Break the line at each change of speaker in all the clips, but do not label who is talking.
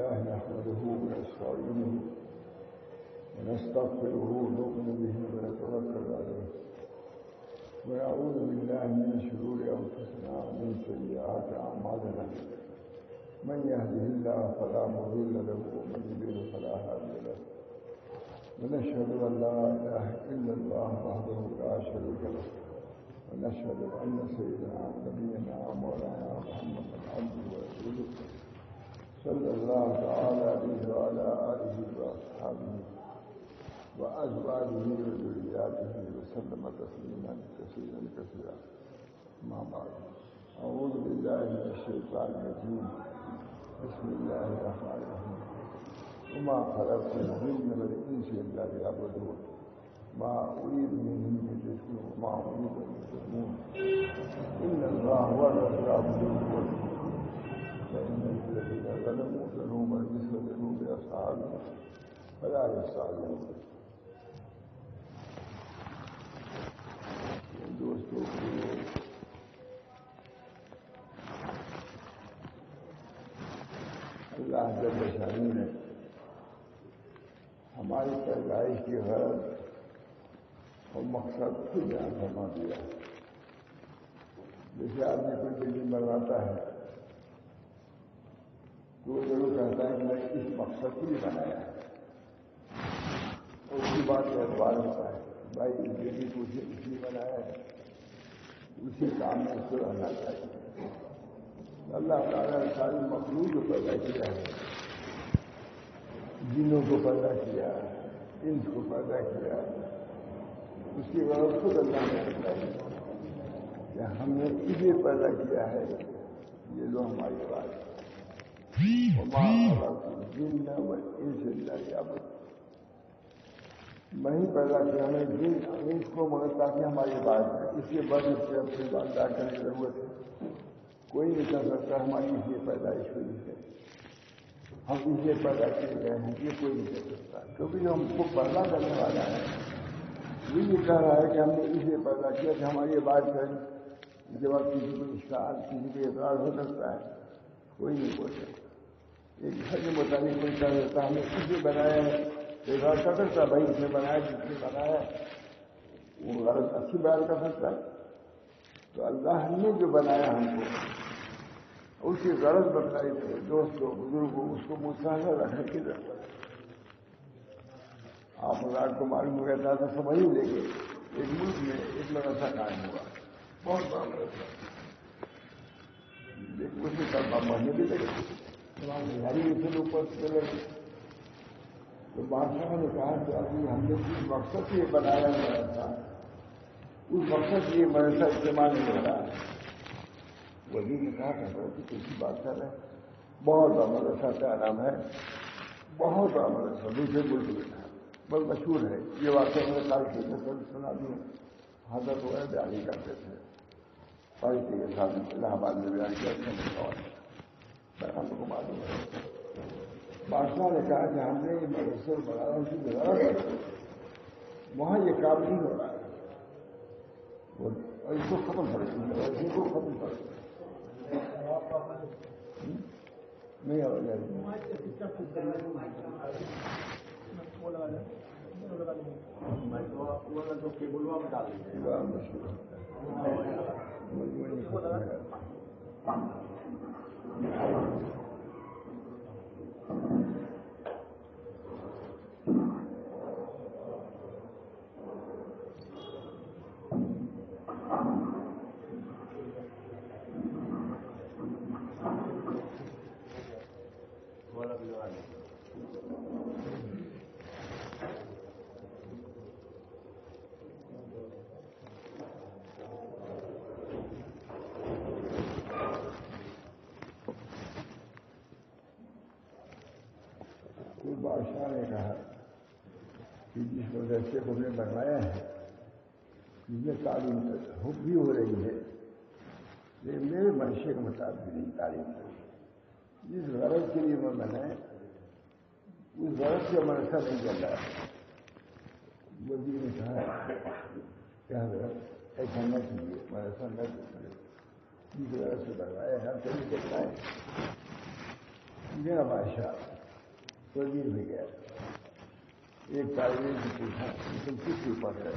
لله نحمده ونستعينه ونستغفره ونؤمن به ونتوكل عليه ونعوذ بالله من شرور أنفسنا ومن سيئات أعمالنا من يهده الله فلا مضل له ومن يضلل فلا هادي له ونشهد أن لا إله إلا الله وحده لا شريك له ونشهد أن سيدنا نبينا مولانا محمد عبده ورسوله صلى الله تعالى عليه وعلى آله وأصحابه وأزواجه وذرياته وسلم تسليما كثيرا كثيرا. ما بعد، أعوذ بالله من الشيطان الرجيم. بسم الله الرحمن الرحيم. وما خلقت الجن والإنس إلا ليعبدون ما أريد منهم من رزق وما أريد أن يطعمون إن الله هو الرزاق ذو القوة فإن الذين ظلموا ذنوبا مثل ذنوب أصحابهم فلا يستعجلون. دوستوں اللہ جل شانہ نے ہماری پیدائش کی غرض اور مقصد خود بیان فرما دیا. جیسے آدمی کوئی زندگی مرواتا ہے تو وہ ضرور کہتا ہے کہ میں اس مقصد کو بھی بنایا ہے، اور اس کی بات کا اعتبار ہوتا ہے بھائی اس بیٹی کو اس لیے بنایا ہے، اسی کام میں اس کو رہنا چاہیے. اللہ تعالیٰ نے ساری مخلوق کو پیدا کیا ہے، جنوں کو پیدا کیا، انس کو پیدا کیا، اس کی غرض خود اللہ نے بتائی کہ ہم نے اسے پیدا کیا ہے. یہ لو ہماری بات جن والانس الا ليعبدون. میں ہی پیدا کیا ہمیں جن انس کو مگر تاکہ ہماری بات ہے. اس کے بعد اس سے اپنی بات ادا کرنے کی ضرورت ہے. کوئی نہیں کر سکتا ہماری اس لیے پیدائش ہوئی ہے، ہم اس لیے پیدا کیے گئے ہیں، یہ کوئی نہیں کر سکتا. کیونکہ جو ہم کو پیدا کرنے والا ہے یہ کہہ رہا ہے کہ ہم نے اس لیے پیدا کیا کہ ہماری بات کریں. اس کے بعد کسی کو اشکال، کسی کو اعتراض ہو سکتا ہے، کوئی نہیں بول سکتا. ایک گھر کے متعلق کوئی کہہ دیتا ہم نے اس لیے بنایا ہے، اعتراض کر سکتا ہے بھائی اس نے بنایا جس نے بنایا وہ غلط اچھی بیان کر سکتا ہے. تو اللہ نے جو بنایا ہم کو اس کی غرض بتلائی تھے دوستوں بزرگوں، اس کو مستحضر رکھنے کی ضرورت ہے. آپ حضرات کو معلوم ہو گیا تھا تو سمجھ ہی لیں گے. ایک ملک میں ایک مدرسہ قائم ہوا، بہت بڑا مدرسہ، لیکن اس میں طلبہ پڑھنے بھی لگے، بہاری اسے اوپر سے لگے. تو بادشاہ نے کہا کہ ابھی ہم نے جس مقصد سے یہ بنایا ہوا تھا اس مقصد سے یہ مدرسہ استعمال نہیں ہو رہا. وزیر نے کہا کہ کسی بات کر رہے ہیں، بہت بڑا مدرسہ کا نام ہے، بہت بڑا مدرسہ دوسرے ملک میں تھا، بہت مشہور ہے. یہ واقعہ میں نے کال کی سنا دوں. حضرت وہ بیان کرتے تھے پڑھتے کے ساتھ الہ آباد میں بیان کیا تھا. ہم کو معلوم ہے بادشاہ نے کہا کہ ہم نے یہ مدرسہ بنایا اس کی ضرورت ہے، وہاں یہ کام نہیں ہو رہا ہے اور اس کو ختم کرے گی، مدرسے کو ختم کرے گی. نہیں آ جائے بادشاہ نے کہا کہ جس مدرسے کو ہم نے بنوایا ہے جس میں تعلیم بھی ہو رہی ہے لیکن میرے منشے کے مطابق نہیں تعلیم ہو رہی. جس غرض کے لیے میں بنائے اس غرض سے مدرسہ نہیں چل رہا ہے. وزیر نے کہا کہ حضرت ایسا نہ کیجیے، مدرسہ نہ کیجیے، جس غرض سے بنوایا ہے ہم کبھی دیکھتا ہے. میرا بادشاہ وزیر بھی گیا. ایک طالب علم سے پوچھا تم کس لیے پڑھ رہے ہو؟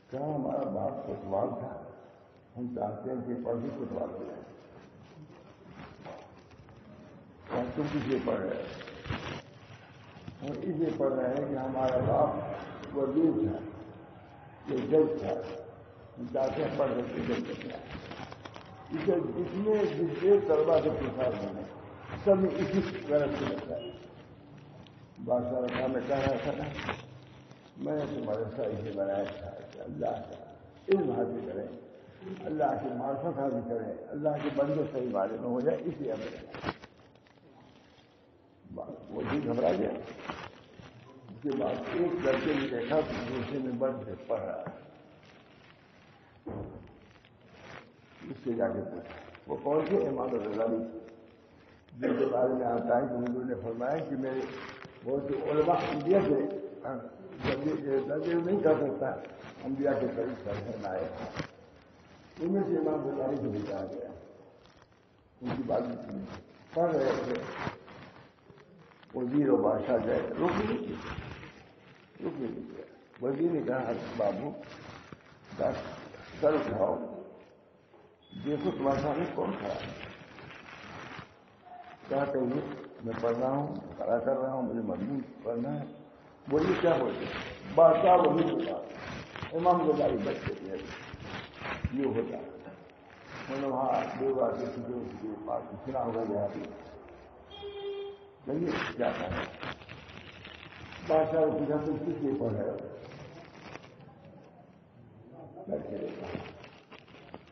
کہا ہمارا باپ کوتوال تھا, ہم چاہتے ہیں کہ پڑھ بھی کوتوال ہو جائے. تم کس لیے پڑھ رہے ہو؟ ہم اس لیے پڑھ رہے ہیں کہ ہمارا باپ وزیر تھا, یہ جج تھا, ہم چاہتے ہیں پڑھ کر کے جج بن جائے. اسے جتنے طلبا سے پوچھا میں نے سب میں اسی غلط سے لگتا ہے. بادشاہ رکھا میں کہہ رہا تھا نا, میں نے تمہارے ساتھ اسے بنایا تھا کہ اللہ کا علم حاصل کریں, اللہ کی معرفت حاصل کریں, اللہ کے بندے صحیح بارے میں ہو جائے, اس لیے ہمیں وہ بھی گھبرا گیا. اس کے بعد ایک لڑکے نے دیکھا تو دوسرے میں بڑھ سے پڑھ رہا ہے. اس سے جا کے پوچھا وہ کون سے امام غزالی جن کے بارے میں آتا ہے کہ حضور نے فرمایا کہ میرے بہت سے علماء انبیاء سے نہیں کر سکتا, انبیاء کے قریب سرحد آئے, ان میں سے امام غزالی سے بھی کہا گیا. ان کی بات پڑھ رہے تھے, وزیر و بادشاہ گئے, رک نہیں کیا. وزیر نے کہا بابو سر اٹھاؤ, دیکھو تمہارے سامنے کون کھڑا ہے. کیا کہیے میں پڑھ رہا ہوں, کھڑا کر رہا ہوں, مجھے مضمون پڑھنا ہے. بولیے کیا بولتے بادشاہ وہی ہوتا, امام غزالی بچے تھے, یہ ہوتا ہے. میں نے وہاں دو بار کے پاس سنا ہوگا دیہاتی. کہیے کیا کہا. بادشاہ نے پوچھا تم کس لیے پڑھ رہے ہو؟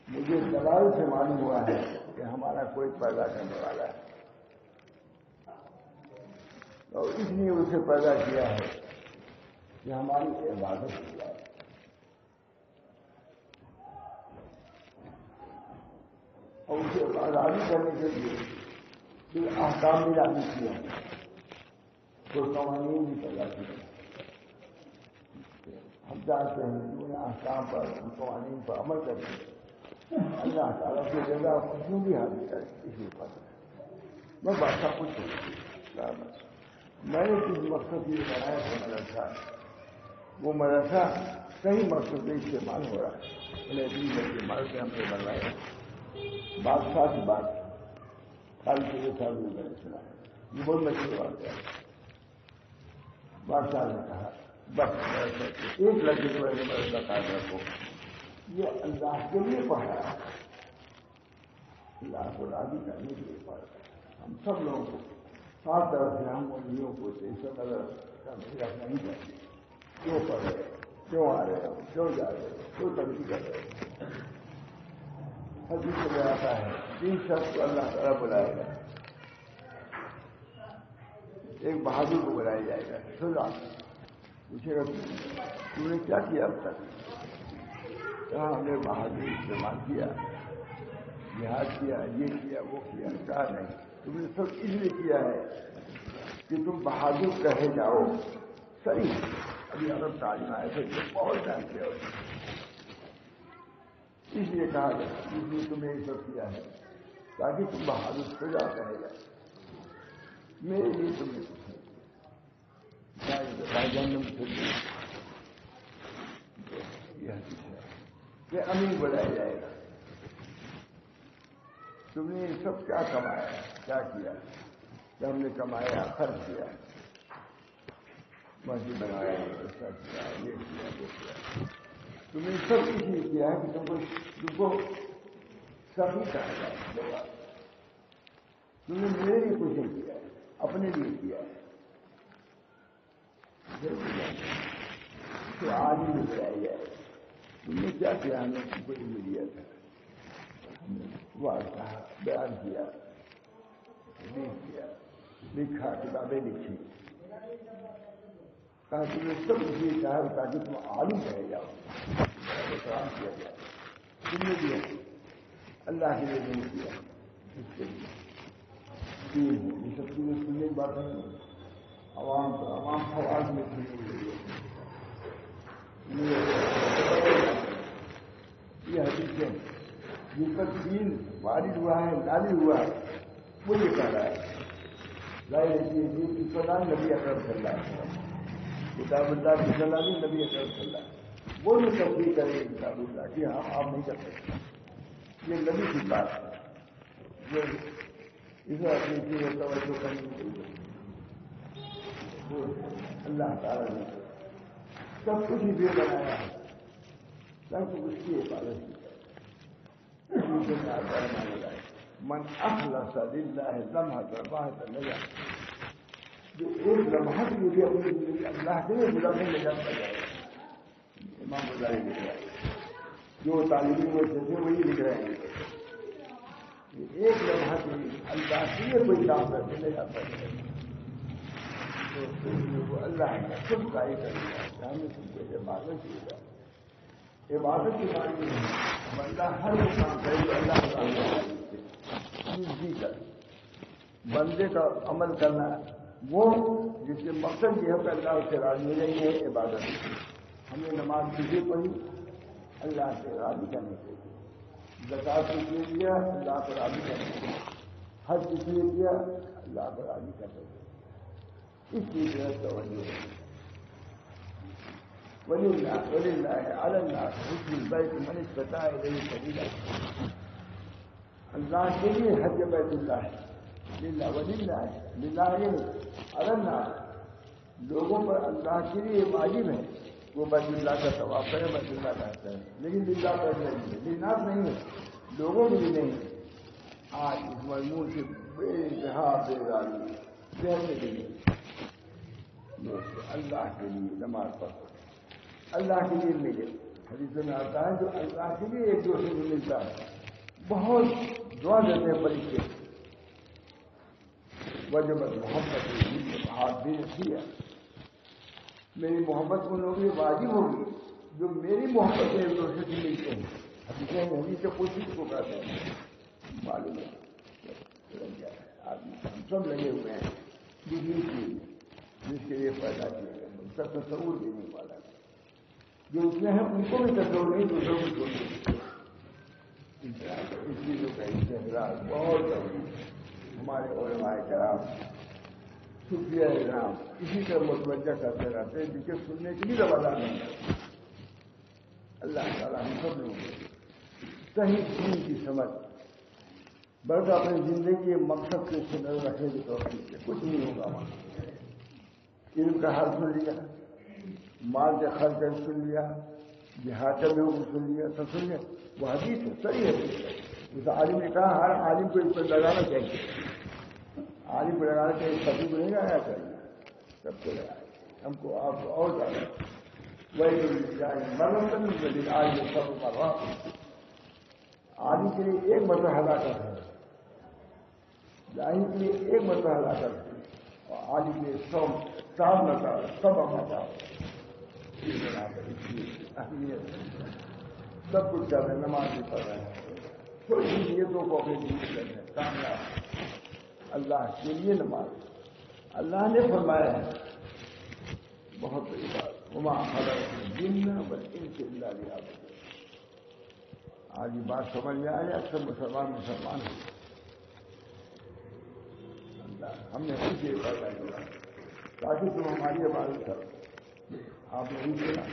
مجھے دلائل سے معلوم ہوا ہے کہ ہمارا کوئی پیدا کرنے والا ہے, اور اس لیے اسے پیدا کیا ہے کہ ہماری عبادت کی جائے. اور اسے آزادی کرنے کے لیے پھر احکام بھی لاگو کیے ہیں, کوئی قوانین بھی پیدا کیے. ہم چاہتے ہیں کہ انہیں احکام پر, ان قوانین پر عمل کریں, اللہ تعالیٰ کی جگہ خوشیوں بھی حاصل کریں. اسی پر میں بادشاہ کچھ میں نے کس مقصد یہ بنایا تھا مدرسہ, وہ مدرسہ صحیح مقصد سے استعمال ہو رہا ہے. استعمال سے ہم نے بنوایا. بادشاہ کی بات خالی کے لیے صاحب نے سنا ہے, یہ بہت مشہور بات ہے. بادشاہ نے کہا بس ایک لڑکے کے بارے میں مدرسہ قائم رکھو, یہ اللہ کے لیے پڑھ رہا ہے, اللہ کو راضی کرنے کے لیے پڑھ رہا ہے. ہم سب لوگوں کو سات طرف سے ہم مولویوں کو ایسا نظر رکھنا نہیں چاہیے. کیوں پڑھ رہے, کیوں آ رہے ہو, کیوں جا رہے ہو, کیوں ترقی کر رہے ہو. حدیث میں آتا ہے 3 شخص کو اللہ تعالیٰ بلائے گا. ایک بہادر کو بلایا جائے گا, سزا پوچھے گا تم نے کیا کیا اب تک؟ کہا ہم نے بہادری استعمال کیا, جہاد کیا, یہ کیا, وہ کیا. کہا نہیں, تم نے سب اس لیے کیا ہے کہ تم بہادر کہے جاؤ. صحیح, ابھی عرب تعلیم آئے تھے جو بہت جانتے ہو, اس لیے کہا گیا, اس لیے تم نے یہ سب کیا ہے تاکہ تم بہادر سجا کہے جائے. میرے لیے تم نے کچھ نہیں کیا. یہ حدیث ہے کہ امیر بلایا جائے گا. تم نے یہ سب کیا کمایا, کیا کیا؟ کہ ہم نے کمایا, خرچ کیا, مسجد بنایا, ایسا کیا, یہ کیا, وہ کیا. تم نے سب کچھ نہیں کیا ہے کہ تم کو سبھی کہا جائے. تم نے میرے لیے کچھ نہیں کیا ہے, اپنے لیے کیا ہے. تو آج ہی بتایا جائے تم نے کیا کیا. ہم نے تم کو علم دیا تھا, واضح کہا, بیان کیا, لکھا, کتابیں لکھی. کہا تم نے سب کچھ یہ کہا تاکہ تم عالم کہے جاؤ, احترام کیا جائے. تم نے دیا, اللہ کے لیے نہیں کیا. اس کے لیے یہ سب چیزیں سننے کی بات نہیں. عوام فواد میں سنی ہوئی ہے. یہ حدیثیں جن پر دین وارد ہوا ہے, نازل ہوا ہے, وہ یہ کہہ رہا ہے ظاہر ہے کہ فلاں نبی اکرم صلی اللہ علیہ وسلم کتاب اللہ کی صلاح بھی نبی اکرم صلی اللہ علیہ وسلم وہ جو تصدیق کریں گے کتاب اللہ کی ہم آپ نہیں کر سکتے یہ نبی کی بات ہے یہ اسے اپنی چیزیں توجہ کرنی چاہیے وہ اللہ تعالیٰ نے سب کچھ ہی بھی بنایا ہے سب کچھ اس کی حفاظت کی من اخلص للہ لمحہ واحدہ نجا جو ایک لمحہ کے لیے اپنی زندگی اللہ کے لیے بلا میں نجات پا جائے امام غزالی لکھ رہا ہے جو طالبین میں جیسے وہی لکھ رہے ہیں ایک لمحہ کے لیے اللہ کے لیے کوئی کام کرتے نجات پا جائے تو اللہ نے خود ظاہر کر دیا ہمیں سن کے عبادت کی عبادت کی معنی نہیں ہے بندہ ہر وہ کام کرے جو اللہ تعالیٰ جی کر بندے کا عمل کرنا وہ جس کے مقصد یہ ہے کہ اللہ سے راضی ہو جائے یہ عبادت ہمیں نماز کسی پڑھی اللہ سے راضی کرنے کے لیے زکات کس لیے کیا اللہ کو راضی کرنے کے لیے حج کس لیے کیا اللہ کو راضی کرنے کے لیے اس چیز میں توجہ ہے وللہ علی الناس حج البیت من استطاع الیہ سبیلا اللہ کے لیے حج بیت اللہ ہے وللہ علی الناس لوگوں پر اللہ کے لیے واجب ہے وہ بیت اللہ کا طواف کرے بیت اللہ کا کرے لیکن للہ پر نہیں ہے للناس نہیں ہے لوگوں کے لیے نہیں ہے آج اس مضمون سے بے انتہا بیداری کہنے کے لیے اللہ کے لیے نماز پڑھو اللہ کے لیے ملے حدیث میں آتا ہے جو اللہ کے لیے ایک دوسرے کو ملتا ہے بہت دعا دیتے ہیں فرشتے وجبت محبت بہار بھی ہے میری محبت کو لوگ یہ واجب ہوگی جو میری محبت سے ایک دوسرے سے ملتے ہیں حدیث سے کوشش کو کہتے ہیں معلوم ہے آدمی ہم سب لگے ہوئے ہیں ڈگری کی جس کے لیے پیدا کیا گیا ان کا تصور بھی نہیں پالا جو اس میں ہے ان کو بھی تصور نہیں دوسروں کو اس چیزوں کا استحصال بہت ضروری ہے ہمارے علماء کرام صوفیہ کرام اسی طرح متوجہ کرتے رہتے ہیں جن کے سننے کے لیے روانہ نہیں ہے اللہ تعالیٰ ہم سب لوگوں کو صحیح دین کی سمجھ بلکہ اپنی زندگی کے مقصد سے نظر رکھنے کی توفیق ہے کچھ نہیں ہوگا وہاں علم کا حل سن لیا مال کے خرچ کر سن لیا جہاد میں حکم سن لیا سب سن لیا وہ حدیث صحیح ہے جس عالم نے کہا ہر عالم کو اس پر لگانا چاہیے عالم کو لگانا چاہیے سبھی کو نہیں لگانا چاہیے سب کو لگائے ہم کو آپ کو اور زیادہ وہی مرمت آج سب مروا عالم کے لیے ایک مرتبہ ہلاکت ہے ظاہر کے لیے ایک مرتبہ ہلاکت ہے اور عالم کے سب مرتبہ سب مرتبہ اہمیت سب کچھ کر رہے ہیں نماز بھی پڑھ رہے ہیں کوئی نیتوں کو اپنے دین کر رہے ہیں کامیاب اللہ کے لیے نماز اللہ نے فرمایا ہے بہت بڑی بات وما خلقت الجن والانس الا ليعبدون آج یہ بات سمجھ میں آئے اکثر مسلمان ہیں اللہ ہم نے کچھ یہ پیدا کیا تاکہ تم ہماری عبادت کرو آپ نے نہیں سنا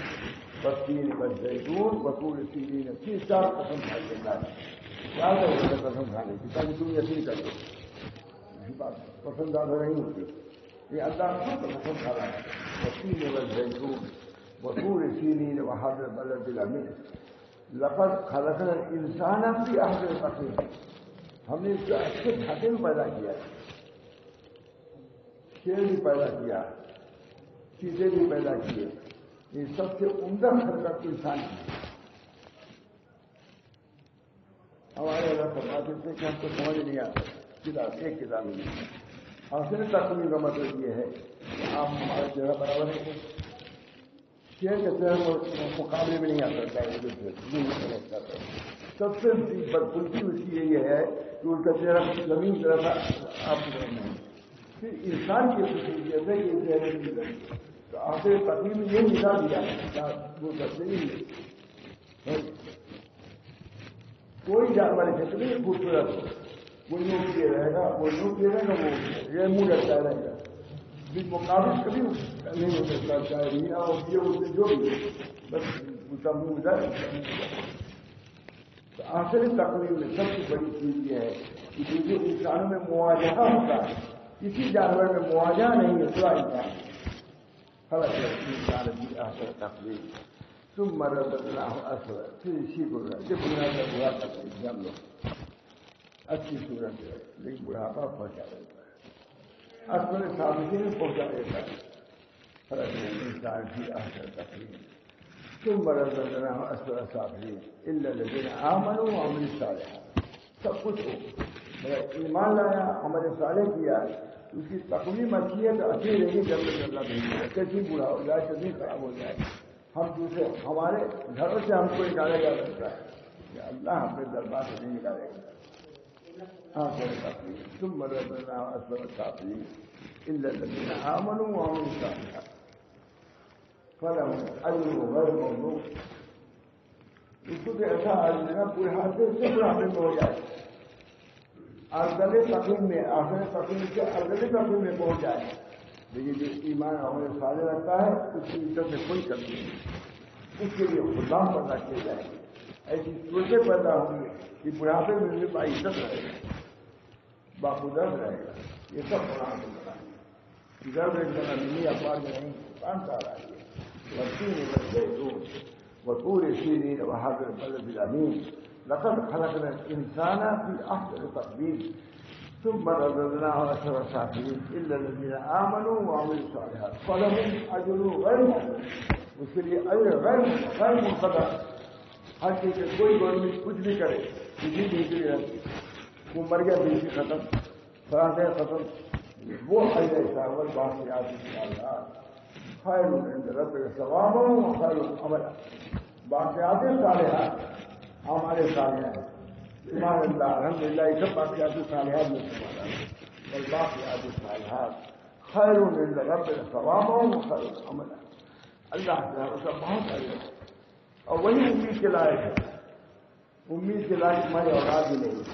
بسین بس زیتون بطور سیرین کی چار قسم کھائیے کیا کرے قسم کھانے کی تاکہ تم یقین کر دو یہ بات پسند زیادہ نہیں ہوتی یہ اللہ خود قسم کھا رہا ہے بسین بس زیتون بطور سیرین وحاضر بلد الامین لقد خلقنا الانسان فی احسن تقویم ہم نے اس کو اچھے ڈھانچے میں پیدا کیا شیر بھی پیدا کیا چیزیں بھی پیدا کیے یہ سب سے عمدہ خلقت انسان کی ہمارے اللہ فرماتے تھے کہ ہم کو سمجھ نہیں آتا کتاب ایک کتاب نہیں حاصل تقویم کا مطلب یہ ہے کہ آپ ہمارا چہرہ برابر ہے شیر کے چہرے مقابلے میں نہیں آ سکتا سب سے بدقلتی اس کی یہی ہے کہ ان کا چہرہ زمین کی طرف آپ کی طرف نہیں پھر انسان کی خصوصیت ہے کہ یہ چہرے نہیں لگے تو آخر تقریب میں یہ مثال دیا وہ کرتے نہیں کوئی جانور ہے نہیں خوبصورت ہو وہ یوں کیے رہے گا، وہ یوں کیے رہے گا، وہ یہ منہ لگتا رہے گا، مقابل کبھی نہیں ہو سکتا، چاہے مینا ہو یہ اس میں جو بھی بس اس کا منہ ادھر۔ آخری تقریر میں سب سے بڑی چیز یہ ہے کہ جو انسانوں میں مواجہہ ہوتا ہے، کسی جانور میں مواجہہ نہیں ہے، پورا انسان خلق انسان کی آخر تقریر ثم رددناہ اسفل، پھر اسی کو جب بنا کر برا تقریر ہم لوگ اچھی صورت ہے لیکن بڑھاپا پہنچا دیتا ہے، اسفل سابقین میں پہنچا دیتا ہے، خلق انسان کی آخر تقریر ثم رددناہ اسفل سافلین الا الذین آمنوا وعملوا الصالحات۔ سب کچھ ہو مگر ایمان لایا، عمل صالح کیا، اس کی تقویم اچھی ہے تو اچھی رہے گی، جب تک اللہ بھیج جائے، کیسی برا ہو جائے، کیسی خراب ہو جائے، ہم دوسرے ہمارے گھروں سے ہم کو نکالا جا سکتا ہے کہ اللہ اپنے دربار سے نہیں نکالے گا۔ ثم رددناہ اسفل سافلین الا الذین آمنوا وعملوا الصالحات فلہم اجر غیر ممنون۔ اس کو ایسا عالم دینا پورے ہاتھ سے اس سے بڑھاپے میں ہو جائے، ارذل تقویم میں، آخر تقویم سے ارذل تقویم میں پہنچ جائے، لیکن جو ایمان ہمیں صالح رکھتا ہے اس کی عزت میں کوئی کمی نہیں، اس کے لیے غلام پیدا کیے جائیں گے، ایسی صورتیں پیدا ہوں گی کہ بڑھاپے میں بھی باعزت رہے گا، باقدرت رہے گا۔ یہ سب قرآن کو بتائیں گے، ادھر ایک جگہ دینی اخبار میں نہیں، قرآن کا رہا ہے والتين والزيتون وطور سينين وهذا البلد الأمين لقد خلقنا الإنسان في أحسن تقويم ثم رددناه أسفل سافلين إلا الذين آمنوا وعملوا الصالحات فلهم أجر غير ممنون۔ اس کے لیے اجر غیر منقطع، ہر چیز سے کوئی گورنمنٹ کچھ بھی کرے کسی بھی رہتی، وہ مر گیا بیچی ختم، فراغ ختم، وہ اجر حساب والباقیات الصالحات خیر عند ربک ثوابا وخیر عملا۔ باقیات صالحات ہمارے صالحات سبحان اللہ الحمدللہ، یہ سب باقیات صالحات میں سبحان اللہ، والباقیات الصالحات خیر عند ربک ثوابا وخیر عملا۔ اللہ کے اس کا بہت اجر ہے، اور وہی امید کے لائق ہے۔ امید کے لائق ہماری اولاد بھی نہیں ہے،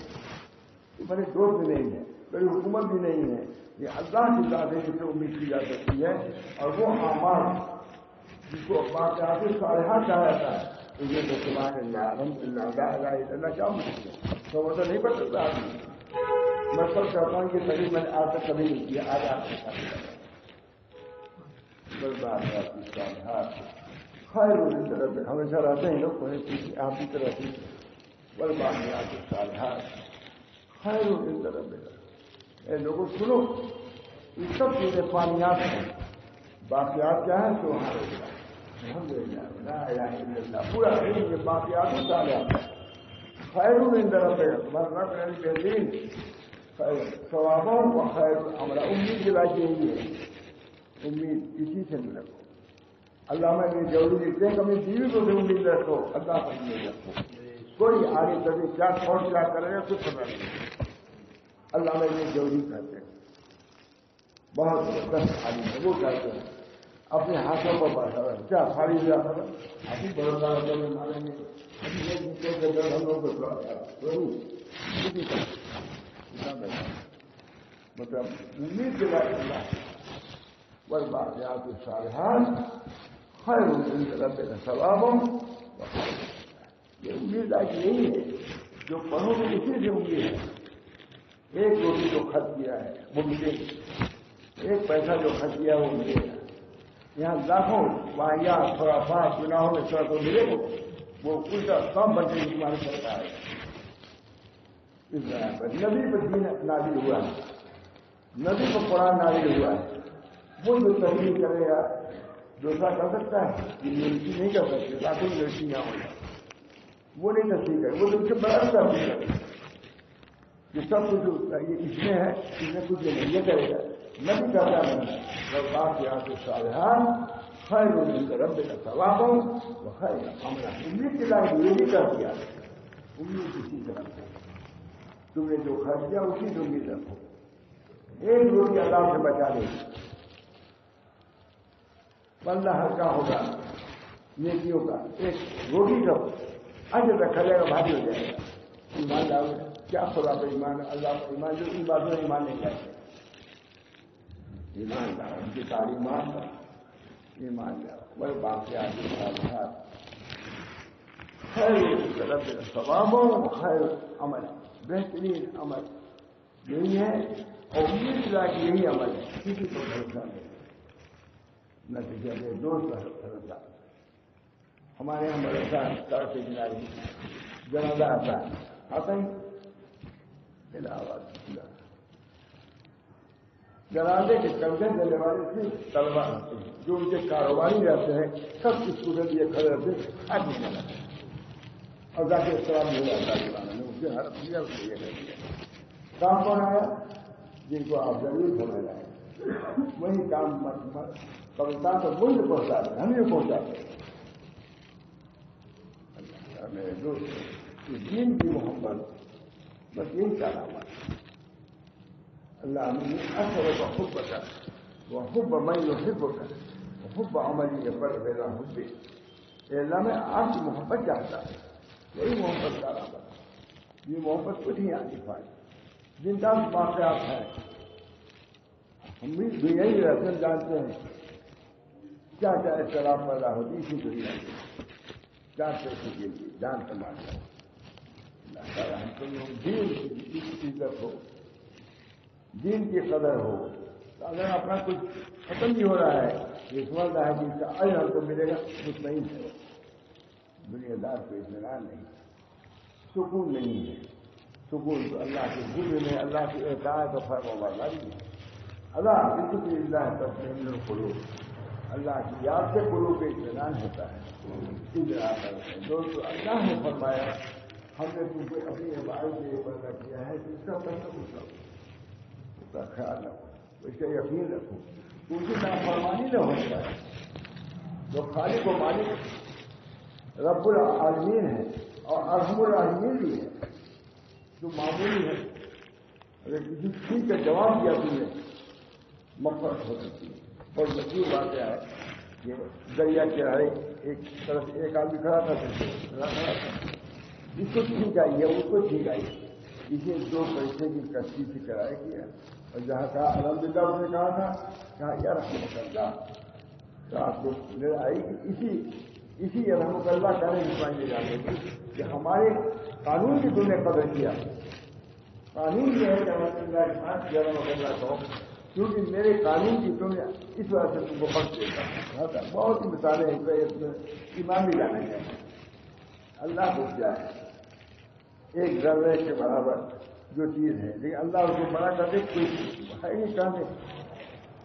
ہمارے دوست بھی نہیں ہے، کوئی حکومت بھی نہیں ہے، یہ اللہ کی ذات ہے جس سے امید کی جا سکتی ہے، اور وہ اعمال جس کو باقیات صالحات کہا جاتا ہے، تو یہ تو سبحان اللہ الحمدللہ لا الہ الا اللہ کیا مشکل ہے، تو وہ تو نہیں پڑھ سکتا آدمی۔ میں سب چاہتا ہوں کہ تقریب میں نے آج تک کبھی نہیں کیا، آج آپ کے ساتھ باقیات صالحات خیر عند ربک، ہمیشہ رہتے ہیں لوگ کوئی آپ کی طرح سے، والباقیات صالحات خیر عند ربک۔ اے لوگوں سنو، یہ سب چیزیں فانیات ہیں، باقیات کیا ہے؟ سبحان اللہ الحمدللہ لا الہ الا اللہ، پورا علم یہ باقیات صالحات ہے، خیر عند ربک، تمہارا رب یعنی بہترین، ثوابوں و خیر عملا۔ امید کی بات یہی ہے، امید کسی سے نہیں رکھو۔ علامہ ابن جوزی لکھتے ہیں کہ اپنی بیوی کو بھی امید رکھو، اللہ پر امید رکھو، کوئی آگے کبھی کیا چھوڑ کیا کرے گا کچھ پتہ نہیں۔ اللہ میں یہ جوہری کہتے ہیں، بہت زبردست عالم ہے، وہ کہتے ہیں اپنے ہاتھوں کو بڑھا کیا خالی جاتا ہے ابھی بڑھتا ہے مارے میں ابھی ایک دوسرے کے اندر ہم لوگ کو مطلب امید کے بعد اللہ والباقیات الصالحات خیر عند ربک ثوابا وخیر۔ یہ امید لائق یہی ہے، جو پڑھو گے اسی سے امید ہے۔ ایک روٹی جو خرچ کیا ہے وہ ملے گی، ایک پیسہ جو خرچ کیا وہ ملے گا۔ یہاں لاکھوں واحیات خرافات گناہوں میں سر کو ملے گا، وہ الٹا کم بچے گی تمہاری سرکار ہے۔ اس طرح پر نبی پر دین نازل ہوا ہے، نبی کو قرآن نازل ہوا ہے، وہ جو تحریر کرے گا دوسرا کر سکتا ہے، یہ لڑکی نہیں کر سکتے، لاکھوں لڑکیاں ہوں گی وہ نہیں تصدیق کرے، وہ تو اس کے برابر تصدیق کرے، یہ سب کچھ یہ اس میں ہے، اس میں کچھ یہ کرے گا نبی کا کیا بنا والباقیات الصالحات خیر عند ربک ثوابا وخیر عملا۔ امید کے لائق یہ بھی کر دیا، امید اسی طرح سے تم نے جو خرچ کیا اسی سے امید رکھو۔ ایک روٹی اللہ سے بچا لے بندہ ہلکا ہوگا نیکیوں کا، ایک روٹی کا اجر رکھا جائے گا، بھاری ہو جائے گا، ایمان لاؤ گے کیا خدا پر ایمان ہے؟ اللہ پر ایمان، جو ان باتوں میں ایمان نہیں لاتے، ایمان لاؤ، ان کی تعلیمات پر ایمان لاؤ، بڑے واقعات کے ساتھ خیر طرف ثواب و خیر عمل، بہترین عمل یہی ہے، اور امید لا کہ یہی عمل ہے، کسی کو بھروسہ نہیں، نتیجہ دے دوست بھروسہ۔ ہمارے یہاں بھروسہ سڑک کے کنارے جنازہ آتا ہی آواز جنازے کے کندھے دینے والے صرف طلبا رہتے ہیں، جو ان کے کاروباری رہتے ہیں، سب اسٹوڈنٹ یہ کھڑے رہتے ہیں، آج نہیں جانا اور جا کے سلام نہیں آتا جانا نے اسے ہر دیا اس کو یہ کر دیا۔ کام کون آیا؟ جن کو آپ ضرور سمجھ رہے ہیں وہی کام قبرستان تو ملک پہنچا دیں، ہم یہ پہنچاتے ہیں۔ میرے دوست دین کی محبت بس یہی علامات، اللہ نے اثر کا خود بتا، وہ خوب میں حب کر وہ خوب عملی پر میرا حب، اللہ میں آپ کی محبت چاہتا ہے، یہی محبت کا علامت۔ یہ محبت کچھ نہیں آتی پائی، جن کا واقعات ہیں ہم بھی یہی رہتے ہیں، جانتے ہیں کیا کیا اختلاف پیدا ہوتی اسی دنیا میں، جان پیسے کے لیے جان سماجھ اللہ تعالیٰ ہم کو دین کی عزت ہو، دین کی قدر ہو، تو اگر اپنا کچھ ختم بھی ہو رہا ہے یہ سمجھ رہا ہے کہ اس کا اجر ہم کو ملے گا، مطمئن ہے، دنیا دار کو اطمینان نہیں، سکون نہیں ہے۔ سکون تو اللہ کے ذکر میں، اللہ کی اطاعت و فرمانبرداری میں، اللہ بذکر اللہ تطمئن القلوب، اللہ کی یاد سے قلوب پہ اطمینان ہوتا ہے۔ دوستو اللہ نے فرمایا ہم نے تم کو اپنی عبادت سے یہ پیدا کیا ہے کہ اس کا تصور کرو، اس کا خیال رکھو، اس کا یقین رکھو، ان کی نافرمانی نہ ہو جائے۔ جو خالق و مالک رب العالمین ہے اور ارحم الراحمین بھی ہے، جو معمولی ہے اگر کسی چیز کا جواب دیا تم نے مغفرت ہو سکتی ہے۔ اور مشہور بات کیا ہے کہ دریا کنارے ایک طرف ایک آدمی کھڑا تھا، جس کو ٹھیک آئی ہے اس کو ٹھیک آئی، اسے 2 پیسے کی کشتی سے کرایہ کیا، اور جہاں کہا الحمدللہ اس نے کہا تھا کہا یا رحمت اللہ، تو آپ کو نظر آئی کہ اسی رحمت اللہ کہنے کی بات لے جانے کی کہ ہمارے قانون کی تم نے قدر کیا، قانون یہ ہے کہ رحمت اللہ کے ساتھ یا رحمت اللہ کہو، کیونکہ میرے قانون کی تم نے اس وجہ سے تم کو بخش دیتا ہے۔ بہت سی مثالیں ہیں، ایمان بھی لانا چاہیے، اللہ کو کیا ہے ایک ذرے کے برابر جو چیز ہے، لیکن اللہ اس کو بڑا کر دے کوئی ہے نہیں کہنے،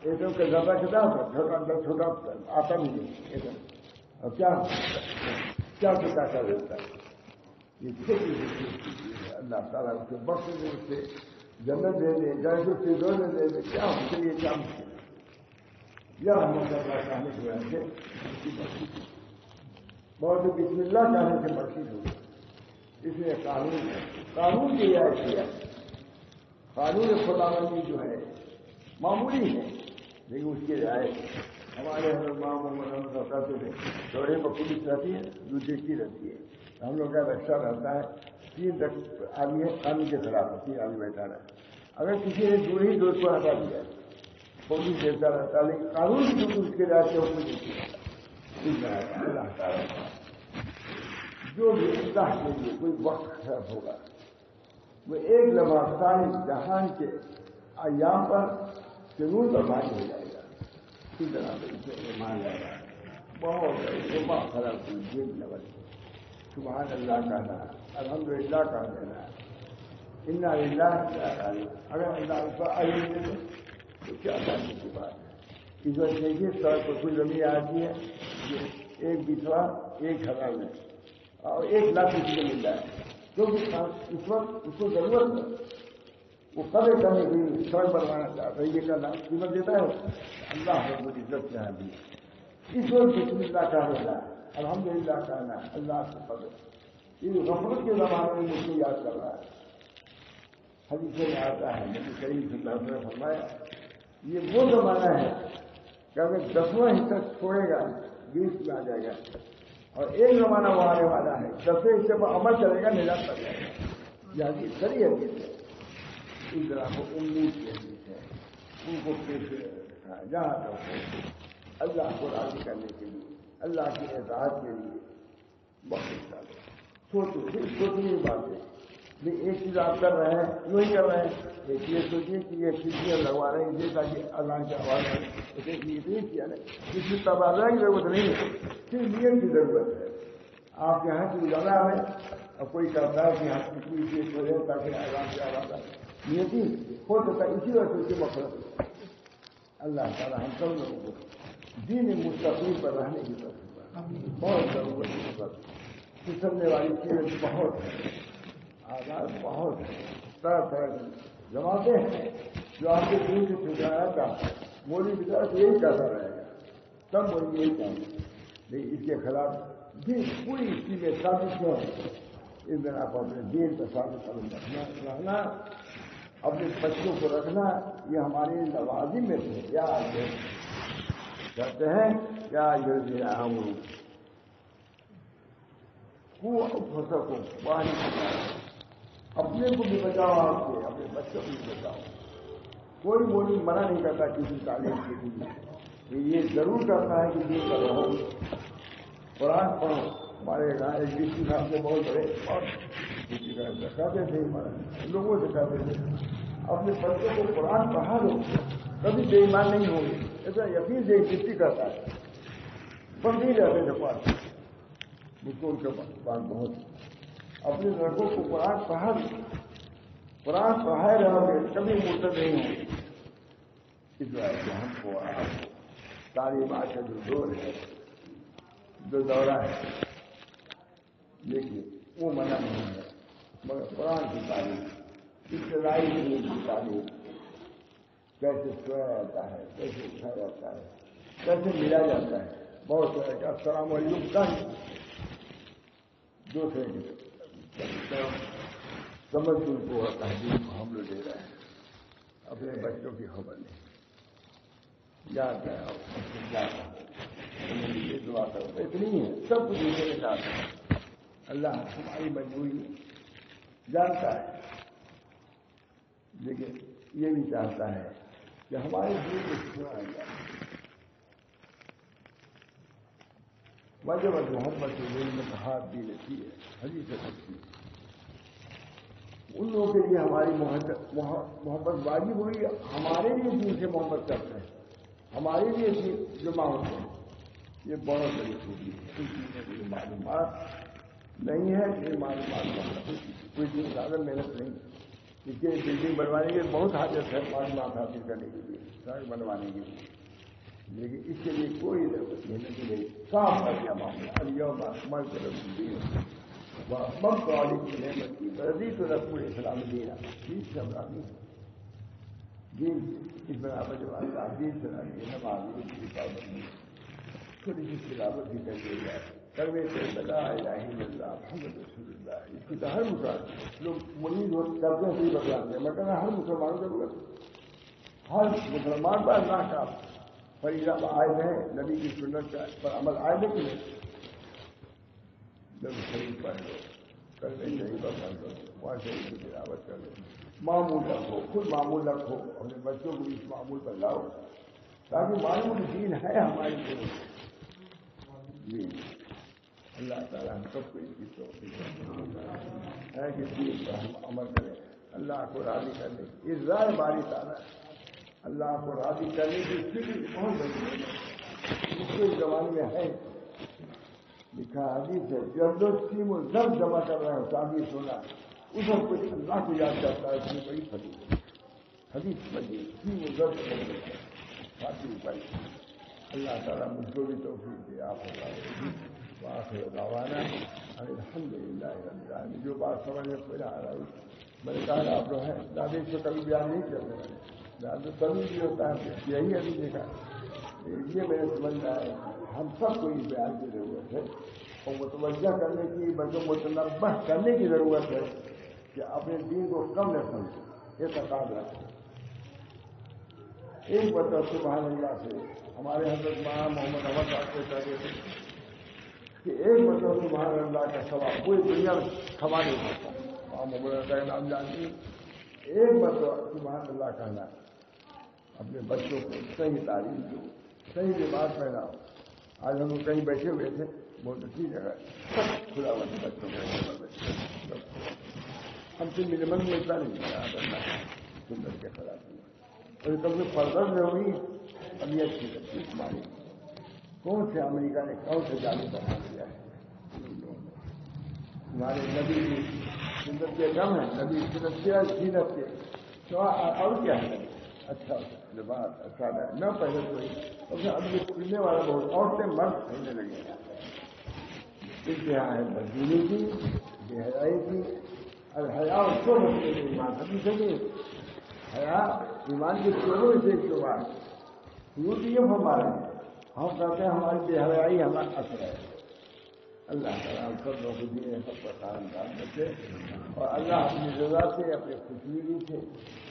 ایک دم کا ذرہ چھوٹا چھوٹا آتا نہیں ایک دم، اور کیا چھوٹا کر دیتا ہے، یہ چھوٹی اللہ تعالیٰ اس کو بخش دے، اس سے جنت دے دے، جیسے چیزوں میں دے دے، کیا اس کے لیے کیا مشکل ہے؟ یا ہم اللہ چاہنے کی وجہ سے بہت بسم اللہ چاہنے سے بخشش ہوگی۔ اس میں قانون کی رعایت کیا، قانون خداوندی جو ہے معمولی ہے، لیکن اس کی رعایت ہمارے حضرت محمد کرتے تھے، چوڑے پر پولیس رہتی ہے، جو دیکھتی رہتی ہے، ہم لوگ کا رکشہ رہتا ہے، 3 آدمی ہے قانون کے خلاف، 3 آدمی بیٹھا رہا ہے، اگر کسی نے دوری دوست کو ہٹا دیا پولیس دیتا رہتا، لیکن قانون کی جو اس کے رعایت ہے وہ دیتی رہتا۔ اللہ تعالیٰ جو بھی اللہ کے لیے کوئی وقت خراب ہوگا وہ ایک لمحہ سارے جہان کے ایام پر ضرور برباد ہو جائے گا، اسی طرح سے اسے ایمان جائے گا، بہت صبح خراب ہوئی جیب لگل سبحان اللہ کہنا، الحمدللہ کہہ دینا، انا للہ اگر اللہ اس پر آئی دے تو کیا کرنے کی بات ہے۔ اس وجہ سے یہ سڑک پر کوئی زمین آتی ہے، ایک بچوا 1000 میں اور 1 لاکھ کسی کو مل جائے، کیونکہ اس وقت اس کو ضرورت ہے، وہ قدر کرنے کے لیے سڑک بنوانا چاہتا ہے، یہ کرنا قیمت دیتا ہے اللہ رب العزت سے آدمی اس وقت بسم اللہ کا ہوتا ہے، الحمدللہ کہنا، اللہ سے قدر، یہ غفلت کے زمانے میں مجھ کو یاد کر رہا ہے۔ حدیث میں آتا ہے نبی کریم صلی اللہ علیہ وسلم نے فرمایا یہ وہ زمانہ ہے کہ اگر 10واں حصہ چھوڑے گا 20 میں آ جائے گا، اور ایک زمانہ وہ آنے والا ہے 10ویں حصے پر عمل چلے گا نجات پا جائے گا۔ یہ حدیث سری حدیث ہے، اس طرح کو امید کی حدیث ہے، ان کو پیش رکھا ہے جہاں تک اللہ کو راضی کرنے کے لیے، اللہ کی اطاعت کے لیے بہت سارے سوچو، صرف سوچنے کی بات ہے. ایک چیز آپ کر رہے ہیں، یوں ہی کر رہے ہیں، ایک یہ سوچیے کہ یہ کھڑکیاں لگوا رہے ہیں یہ تاکہ اذان کی آواز آئے، اسے نیت نہیں کیا نا، اس میں تبادلہ کی ضرورت نہیں ہے، صرف نیت کی ضرورت ہے. آپ یہاں کی اجالا ہے اور کوئی کرتا ہے کہ ہم اتنی چیز ہو جائے تاکہ اذان کی آواز آئے، نیت ہی ہو سکتا ہے. اسی وجہ سے اس کے مقصد اللہ تعالیٰ ہم سب لوگوں کو دین مستقیم پر رہنے کی ضرورت بہت ضرورت ہے. پھسلنے والی چیزیں بہت ہیں، آزاد بہت طرح طرح کی جماعتیں ہیں جو آپ کے دین سے پھسلانا چاہتے ہیں. مولوی کی طرف یہی کہتا رہے گا، سب مولوی یہی چاہتے ہیں، لیکن اس کے خلاف بھی پوری اس کی میں سازشیں ہیں. اس بنا پر اپنے دین کا ثابت قدم رہنا، اپنے بچوں کو رکھنا، یہ ہمارے لوازم میں سے کیا کہتے ہیں کیا اپنے کو بھی بچاؤ، آپ کے اپنے بچوں کو بھی بچاؤ. کوئی مولوی منع نہیں کرتا کسی تعلیم کے لیے، یہ ضرور کرتا ہے کہ دین کا رہو، قرآن پڑھو. ہمارے یہاں ایک ڈی صاحب سے بہت بڑے اور کہتے تھے، لوگوں سے کہتے تھے اپنے بچوں کو قرآن پڑھا دو، کبھی بے ایمان نہیں ہوں گے. ایسا یقین سے ڈی کرتا ہے، پڑھتے رہتے تھے پاس. مجھ کو ان کے پاس بہت اپنے لڑکوں کو قرآن پڑھا دو، قرآن پڑھائے رہو گے کبھی مرتد نہیں ہوں گے. اس وجہ سے ہم کو تعلیمات کا جو دور ہے، جو دورہ ہے، لیکن وہ منع نہیں ہے، مگر قرآن کی تعلیم، ابتدائی دین کی تعلیم، کیسے سویا جاتا ہے، کیسے اٹھا جاتا ہے، کیسے ملا جاتا ہے. بہت سارے کا السلام علیکم کا دوسرے سمجھ ان کو اور تحریر کو ہم لوگ دے رہے ہیں، اپنے بچوں کی خبر نہیں. یاد ہے یہ دعا کرو، اتنی ہے سب کچھ میرے ساتھ ہے. اللہ ہماری مجبوری جانتا ہے، لیکن یہ بھی چاہتا ہے کہ ہمارے دین میں سکون آ جائے. وجہ محمد کے دل میں کہا دی رہتی ہے، حدیث سکتی ہے. ان لوگوں کے لیے ہماری محبت واجب ہوئی، ہمارے لیے دین سے محبت کرتے ہیں، ہمارے لیے جمع ہوتے ہیں. یہ بہت بڑی خوبی ہے. کوئی معلومات نہیں ہے، یہ معلومات کوئی دن زیادہ محنت نہیں. اس کے بلڈنگ بنوانے کے بہت حاجت ہے معلومات حاصل کرنے کے لیے، سڑک بنوانے کے لیے، لیکن اس کے لیے کوئی ضرورت محنت نہیں. صاف کر دیا معاملہ اليوم اکملت لکم دینکم واتممت علیکم نعمتی ورضیت لکم الاسلام دینا. دین سے امرانی ہے، دین اس بنا پر جو اللہ دین سے رہی ہے، نماز کی پابندی، تھوڑی سی تلاوت بھی کر دی جائے، کلمہ لا الہ الا اللہ محمد رسول اللہ. اس کی تو ہر مسلمان لوگ منید کرتے ہیں، صحیح بتلاتے ہیں، مگر ہر مسلمان کو ضرورت ہے. ہر مسلمان پر اللہ کا فریضہ عائد ہے، نبی کی سنت پر عمل عائد ہے کہ نہیں. جب شریف پڑھ لو، کلمہ طیبہ پڑھ لو، وہاں شریف کی تلاوت کر لو، معمول رکھو، خود معمول رکھو، اپنے بچوں کو اس معمول پر لاؤ تاکہ معلوم دین ہے ہماری دین. اللہ تعالیٰ ہم سب کو اس کی توفیق ہے کہ دین پر ہم عمل کریں، اللہ کو راضی کرنے کی ارضائے باری تعالیٰ، اللہ کو راضی کرنے کی فکر بہت بڑی ہے. اس کے زمانے میں ہے لکھا حدیث ہے، جب لوگ سیم و زر جمع کر رہے ہیں چاندی سونا، اس وقت کوئی اللہ کو یاد کرتا ہے، اس میں بڑی فضیلت ہے. حدیث بڑی سیم و زر کافی بڑی. اللہ تعالیٰ مجھ کو بھی توفیق دے. آپ وآخر دعوانا الحمدللہ رب العالمین. جو بات سمجھ میں کوئی آ رہی میں نے کہا آپ لوگ ہیں دادی سے کبھی بیان نہیں کرنے والے، دادی کبھی بھی ہوتا ہے یہی ابھی دیکھا. یہ میں نے سمجھ رہا ہے ہم سب کو اس بیان کی ضرورت ہے اور متوجہ کرنے کی بلکہ متنبہ کرنے کی ضرورت ہے کہ اپنے دین کو کم نہ سمجھیں، یہ تقاضا رکھیں. ایک مرتبہ سبحان اللہ سے ہمارے حضرت مولانا محمد صاحب سے کہتے تھے کہ ایک مرتبہ سبحان اللہ کا ثواب پوری دنیا میں کھوا نہیں سکتا. مولانا کا نام جانتی ایک مرتبہ سبحان اللہ کہنا ہے، اپنے بچوں کو صحیح تعلیم دو، صحیح لباس پہناؤ. آج ہم لوگ کہیں بیٹھے ہوئے تھے، بہت اچھی جگہ کھلا ہوا تھا بچوں کو، ہم سے میرے من میں اتنا نہیں ملا کرنا سندر کے خلاف ہوا. اور کب سے فردر میں ہوئی ابھی اچھی لگتی تمہاری. کون سے امریکہ نے کون سے جانے بنا دیا ہے تمہارے نبی کی سندر کے کم ہے، نبی سنت کیا سیرت کے تو اور کیا ہے. اچھا لباس اچھا ہے نہ پہلے کوئی اب یہ پڑنے والا بہت عورتیں مرد پہننے لگے ہیں. انتہا ہے مزدوری کی، بے حیائی کی. الحیا اس کو رکھنے کے ایمان ابھی چلیے حیا ایمان کے شعبوں سے ایک شعبہ ہے. یہ فرما رہے ہیں ہم کہتے ہیں ہماری بے حیائی ہمارا اثر ہے. اللہ تعالیٰ ہم سب لوگ دیے سب کا کام بچے اور اللہ اپنی رضا سے اپنی خوشنودی سے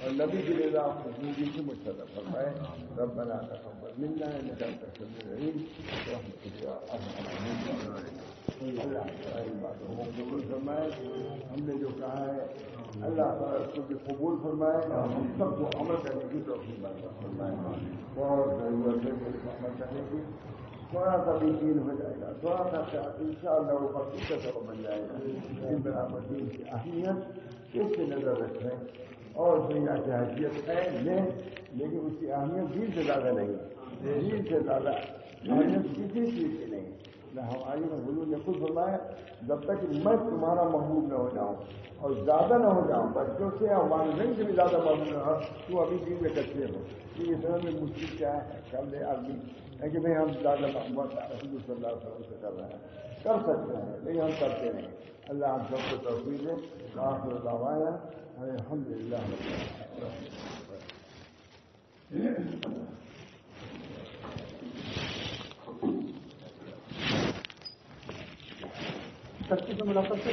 اور نبی کی رضا خوشنودی سے مشرف فرمائے. ربنا تقبل منا انك انت السميع العليم ورحمتك يا ارحم الراحمين. اللہ تعالیٰ باتوں کو قبول فرمائے. ہم نے جو کہا ہے اللہ تعالیٰ اس کو بھی قبول فرمائے اور ہم سب کو عمل کرنے کی توفیق فرمائے. بہت ضرورت ہے عمل کرنے کی. تھوڑا سا بھی دین ہو جائے گا، تھوڑا سا انشاءاللہ وہ پکی کا سبب بن جائے گا. اس برابر دین کی اہمیت اس سے نظر رکھیں اور دنیا کی حیثیت ہے لیکن اس کی اہمیت دین سے زیادہ نہیں. دین سے زیادہ اہمیت کسی چیز کی نہیں. ہماری حضور نے خود فرمایا جب تک کہ میں تمہارا محبوب نہ ہو جاؤں اور زیادہ نہ ہو جاؤں، بچوں سے اور والدین سے بھی زیادہ محبوب نہ ہو، تو ابھی دین میں کچے ہو. یہ سمجھ میں مشکل کیا ہے کر لے آدمی ہے کہ بھائی ہم زیادہ محبت رسول صلی اللہ علیہ وسلم سے کر رہے ہیں، کر سکتے ہیں لیکن ہم کرتے نہیں. اللہ ہم سب کو توفیق دے. آخر دعوانا الحمدللہ. سب سے ملاقات